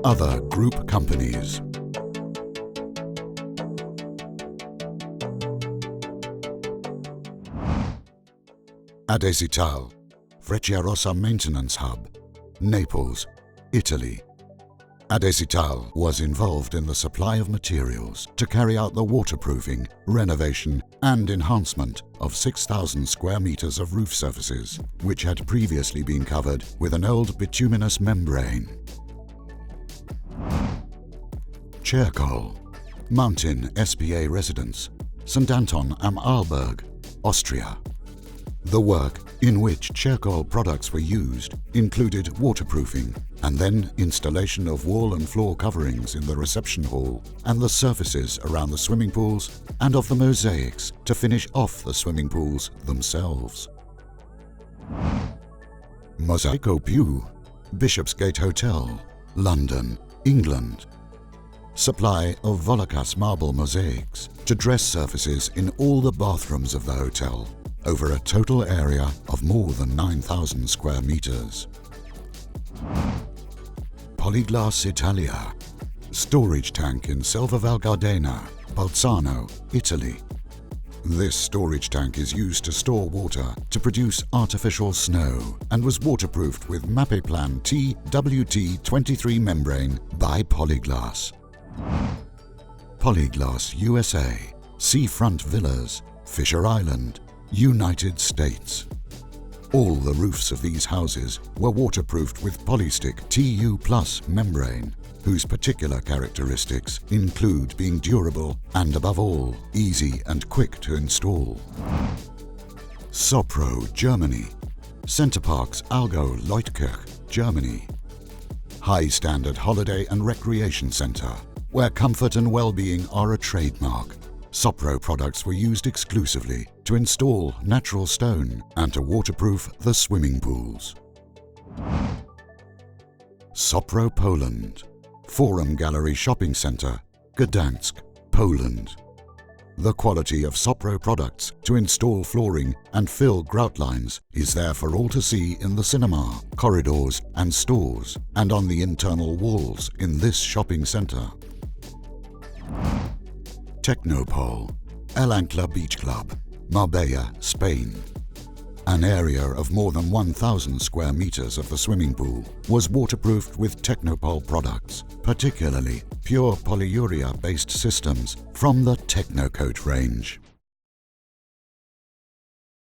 Other group companies. Adesital, Frecciarossa Maintenance Hub, Naples, Italy. Adesital was involved in the supply of materials to carry out the waterproofing, renovation and enhancement of 6,000 square meters of roof surfaces, which had previously been covered with an old bituminous membrane. Cercol, Mountain SPA Residence, St. Anton am Arlberg, Austria. The work in which Cercol products were used included waterproofing and then installation of wall and floor coverings in the reception hall and the surfaces around the swimming pools and of the mosaics to finish off the swimming pools themselves. Mosaico Più, Bishopsgate Hotel, London, England. Supply of Volocas marble mosaics to dress surfaces in all the bathrooms of the hotel, over a total area of more than 9,000 square meters. Polyglass Italia, storage tank in Selva Val Gardena, Bolzano, Italy. This storage tank is used to store water to produce artificial snow and was waterproofed with Mapei Plan TWT23 membrane by Polyglass. Polyglass USA, Seafront Villas, Fisher Island, United States. All the roofs of these houses were waterproofed with Polystick TU+ membrane, whose particular characteristics include being durable and, above all, easy and quick to install. Sopro, Germany. Center Parks Allgäu Leutkirch, Germany. High standard holiday and recreation center, where comfort and well-being are a trademark. Sopro products were used exclusively to install natural stone and to waterproof the swimming pools. Sopro Poland, Forum Gallery Shopping Center, Gdansk, Poland. The quality of Sopro products to install flooring and fill grout lines is there for all to see in the cinema, corridors and stores and on the internal walls in this shopping center. Technopole, El Ancla Beach Club, Marbella, Spain. An area of more than 1,000 square meters of the swimming pool was waterproofed with Technopole products, particularly pure polyurea-based systems from the Technocoat range.